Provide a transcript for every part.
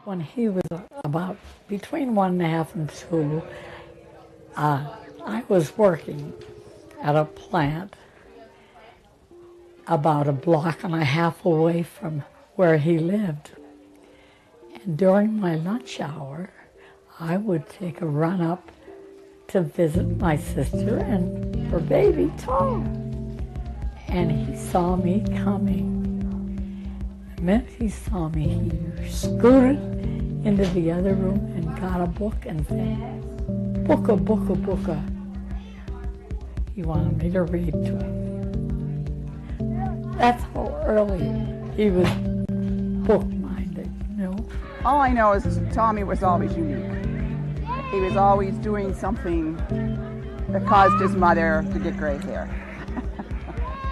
When he was about between 1.5 and 2, I was working at a plant about 1.5 blocks away from where he lived. And during my lunch hour, I would take a run up to visit my sister and her baby, Tom. And he saw me coming. The minute he saw me, he scooted into the other room and got a book and said, "Booka, booka, booka." He wanted me to read to him. That's how early he was book-minded, you know. All I know is Tommy was always unique. He was always doing something that caused his mother to get gray hair.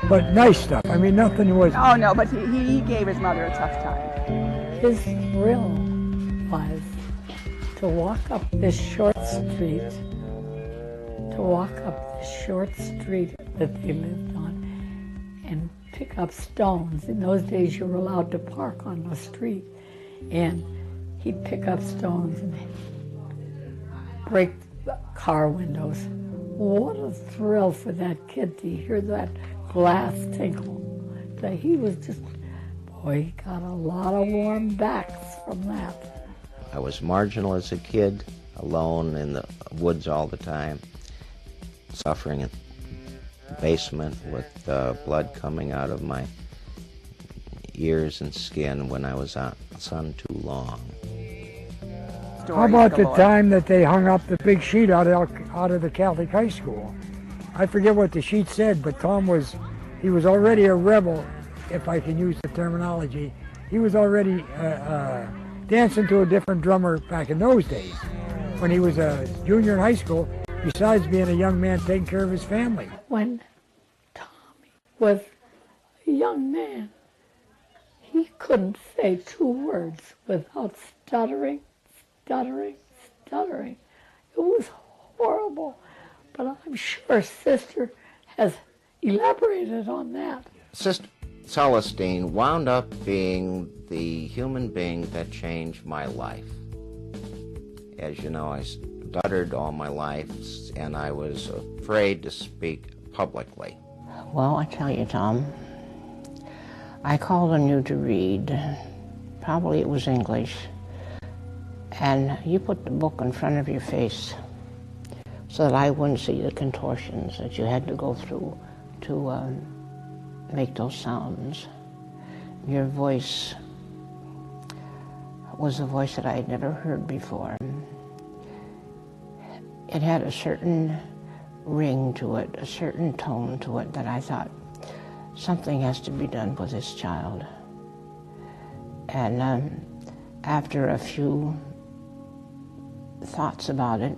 But nice stuff. I mean, nothing was... Oh, no, but he gave his mother a tough time. His thrill was to walk up this short street, that they lived on, and pick up stones. In those days, you were allowed to park on the street, and he'd pick up stones and break car windows. What a thrill for that kid to hear that glass tinkle. He was just, boy, he got a lot of warm backs from that. I was marginal as a kid, alone in the woods all the time, suffering in the basement with blood coming out of my ears and skin when I was out in the sun too long. How about the time that they hung up the big sheet out of the Catholic high school? I forget what the sheet said, but Tom was already a rebel, if I can use the terminology. He was already dancing to a different drummer back in those days. When he was a junior in high school, besides being a young man taking care of his family. When Tommy was a young man, he couldn't say 2 words without stuttering. It was horrible, but I'm sure Sister has elaborated on that. Sister Celestine wound up being the human being that changed my life. As you know, I stuttered all my life, and I was afraid to speak publicly. Well, I tell you, Tom, I called on you to read. Probably it was English. And you put the book in front of your face so that I wouldn't see the contortions that you had to go through to make those sounds. Your voice was a voice that I had never heard before. It had a certain ring to it, a certain tone to it that I thought something has to be done with this child. And after a few thoughts about it,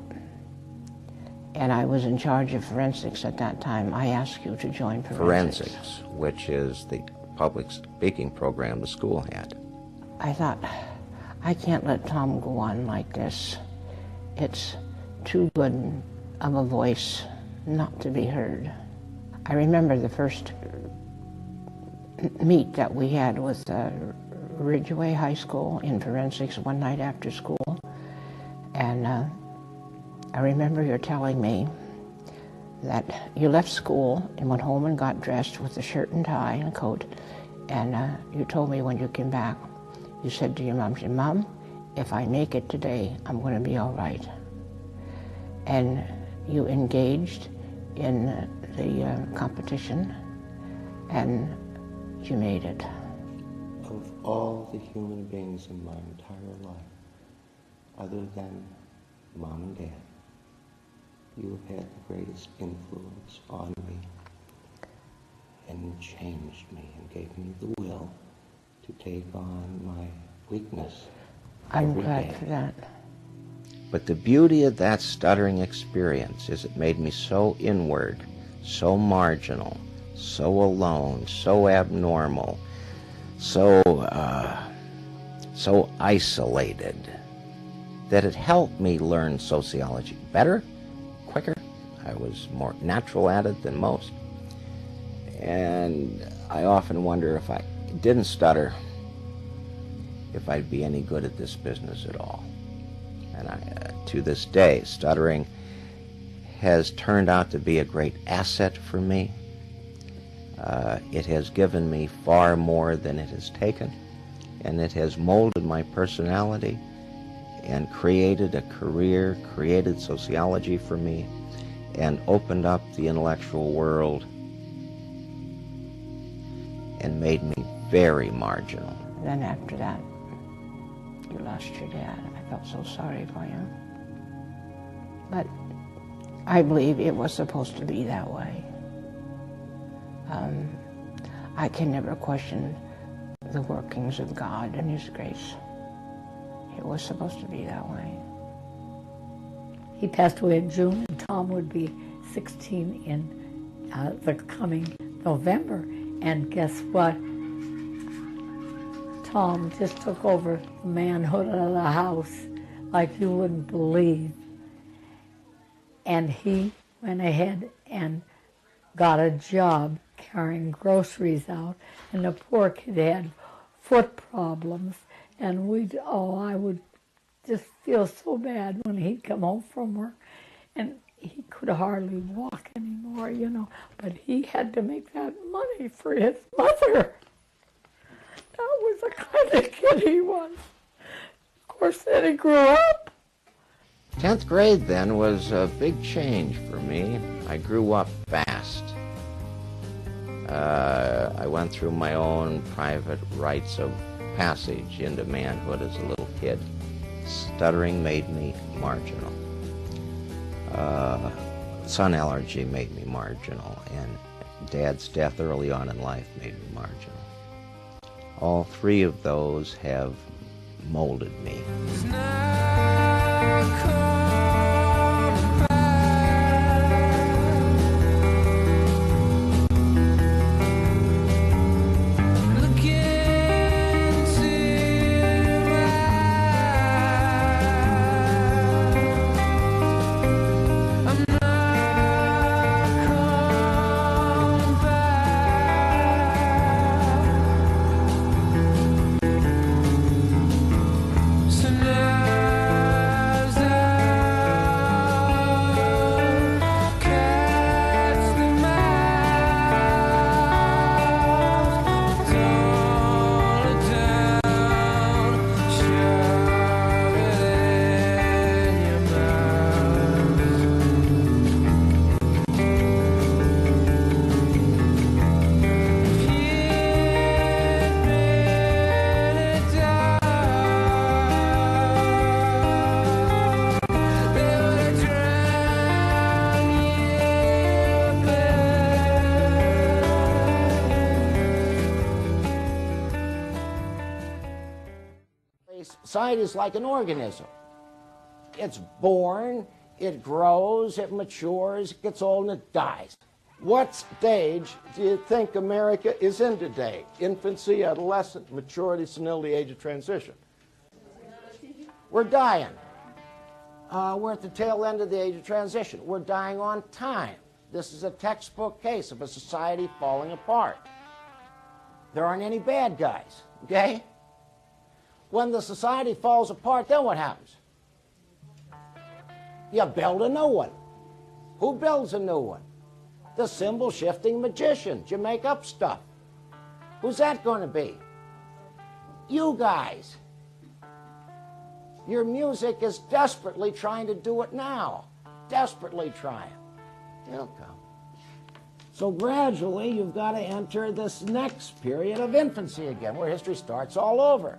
and I was in charge of forensics at that time, I asked you to join forensics. Forensics, which is the public speaking program the school had. I thought, I can't let Tom go on like this. It's too good of a voice not to be heard. I remember the first meet that we had with Ridgeway High School in forensics one night after school. And I remember you telling me that you left school and went home and got dressed with a shirt and tie and a coat. And you told me when you came back, you said to your mom, "Mom, if I make it today, I'm going to be all right." And you engaged in the competition, and you made it. Of all the human beings in my entire life, other than Mom and Dad, you have had the greatest influence on me and changed me and gave me the will to take on my weakness. I'm glad for that. But the beauty of that stuttering experience is it made me so inward, so marginal, so alone, so abnormal, so isolated, that it helped me learn sociology better, quicker. I was more natural at it than most. And I often wonder if I didn't stutter, if I'd be any good at this business at all. And to this day, stuttering has turned out to be a great asset for me. It has given me far more than it has taken, and it has molded my personality and created a career, created sociology for me, and opened up the intellectual world and made me very marginal. Then after that, you lost your dad. I felt so sorry for you. But I believe it was supposed to be that way. I can never question the workings of God and His grace. It was supposed to be that way. He passed away in June, and Tom would be 16 in the coming November. And guess what? Tom just took over the manhood of the house like you wouldn't believe. And he went ahead and got a job carrying groceries out, and the poor kid had foot problems, and I would just feel so bad when he'd come home from work, and he could hardly walk anymore, you know, but he had to make that money for his mother. That was the kind of kid he was. Of course, then he grew up. 10th grade then was a big change for me. I grew up fast. I went through my own private rites of passage into manhood as a little kid. Stuttering made me marginal. Sun allergy made me marginal, and Dad's death early on in life made me marginal. All three of those have molded me. Society is like an organism. It's born, it grows, it matures, it gets old, and it dies. What stage do you think America is in today? Infancy, adolescent, maturity, senility, age of transition. We're dying. We're at the tail end of the age of transition. We're dying on time. This is a textbook case of a society falling apart. There aren't any bad guys, okay? When the society falls apart, then what happens? You build a new one. Who builds a new one? The symbol-shifting magicians. You make up stuff. Who's that going to be? You guys. Your music is desperately trying to do it now. Desperately trying. It'll come. So gradually, you've got to enter this next period of infancy again, where history starts all over.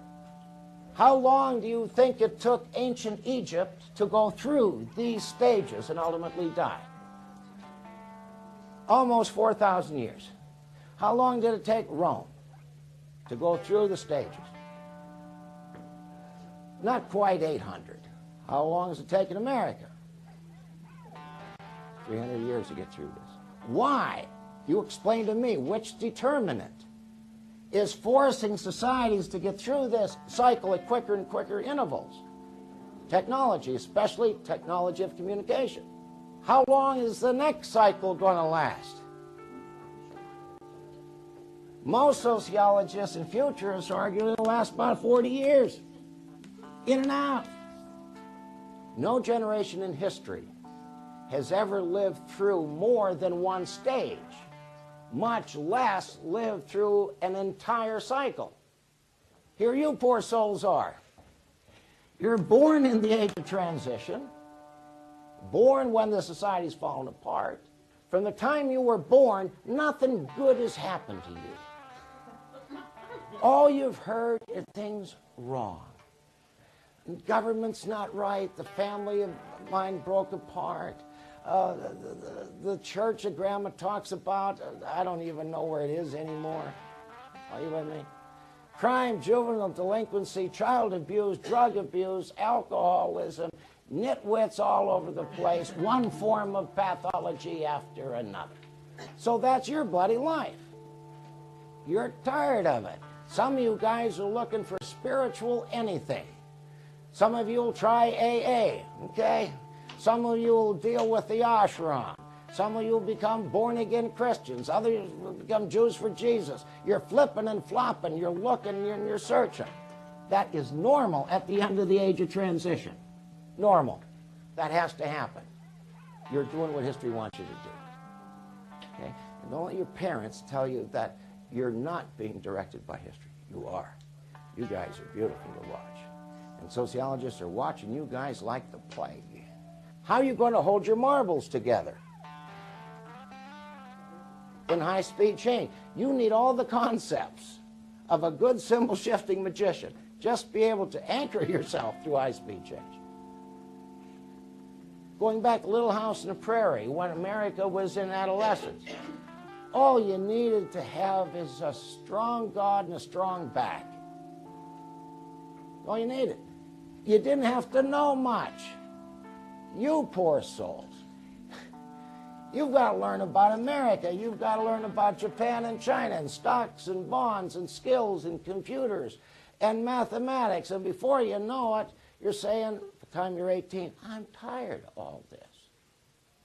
How long do you think it took ancient Egypt to go through these stages and ultimately die? Almost 4,000 years. How long did it take Rome to go through the stages? Not quite 800. How long has it taken America? 300 years to get through this. Why? You explain to me which determinant is forcing societies to get through this cycle at quicker and quicker intervals. Technology, especially technology of communication. How long is the next cycle going to last? Most sociologists and futurists argue it'll last about 40 years. In and out. No generation in history has ever lived through more than one stage, much less lived through an entire cycle. Here you poor souls are. You're born in the age of transition, born when the society's fallen apart. From the time you were born, nothing good has happened to you. All you've heard are things wrong. The government's not right, the family of mine broke apart, the church that Grandma talks about, I don't even know where it is anymore. Are you with me? Crime, juvenile delinquency, child abuse, drug abuse, alcoholism, nitwits all over the place, one form of pathology after another. So that's your bloody life. You're tired of it. Some of you guys are looking for spiritual anything. Some of you will try AA, okay? Some of you will deal with the ashram. Some of you will become born-again Christians. Others will become Jews for Jesus. You're flipping and flopping. You're looking and you're searching. That is normal at the end of the age of transition. Normal. That has to happen. You're doing what history wants you to do. Okay? And don't let your parents tell you that you're not being directed by history. You are. You guys are beautiful to watch. And sociologists are watching you guys like the plague. How are you going to hold your marbles together in high-speed change? You need all the concepts of a good symbol-shifting magician. Just be able to anchor yourself through high-speed change. Going back to Little House on the Prairie, when America was in adolescence, all you needed to have is a strong God and a strong back. All you needed. You didn't have to know much. You poor souls. You've got to learn about America. You've got to learn about Japan and China and stocks and bonds and skills and computers and mathematics. And before you know it, you're saying, by the time you're 18, I'm tired of all this.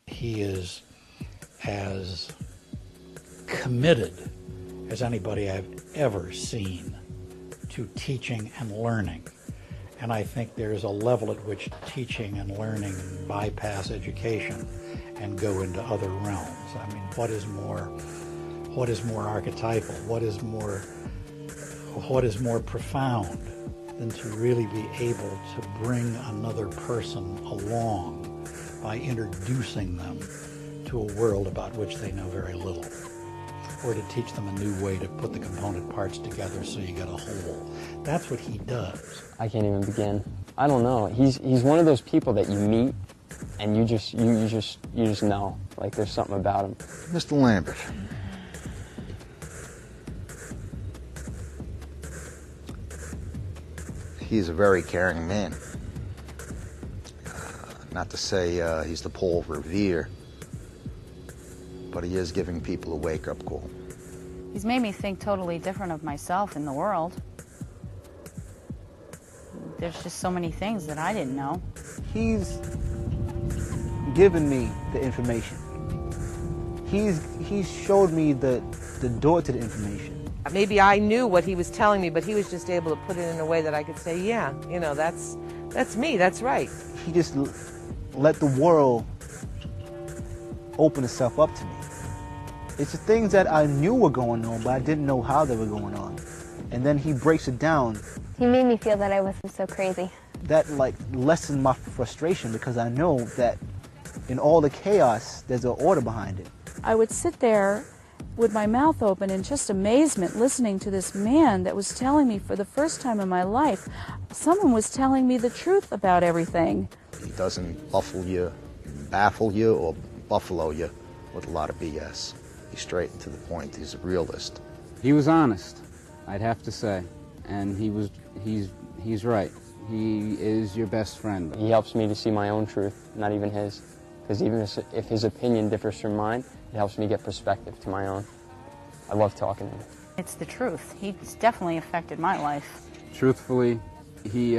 He is as committed as anybody I've ever seen to teaching and learning. And I think there's a level at which teaching and learning bypass education and go into other realms. I mean, what is more archetypal? What is more profound than to really be able to bring another person along by introducing them to a world about which they know very little, or to teach them a new way to put the component parts together so you get a whole. That's what he does. I can't even begin. I don't know. He's one of those people that you meet and you just know, like there's something about him. Mr. Lambert. He's a very caring man. Not to say he's the Paul Revere, but he is giving people a wake-up call. He's made me think totally different of myself in the world. There's just so many things that I didn't know. He's given me the information. He's showed me the door to the information. Maybe I knew what he was telling me, but he was just able to put it in a way that I could say, yeah, you know, that's me, that's right. He just let the world open itself up to me. It's the things that I knew were going on, but I didn't know how they were going on. And then he breaks it down. He made me feel that I wasn't so crazy. That like lessened my frustration because I know that in all the chaos, there's an order behind it. I would sit there with my mouth open in just amazement listening to this man that was telling me for the first time in my life, someone was telling me the truth about everything. He doesn't baffle you, or buffalo you with a lot of BS. He's straight and to the point. He's a realist. He was honest, I'd have to say, and he's right. He is your best friend. He helps me to see my own truth, not even his. Because even if his opinion differs from mine, it helps me get perspective to my own. I love talking to him. It's the truth. He's definitely affected my life. Truthfully, he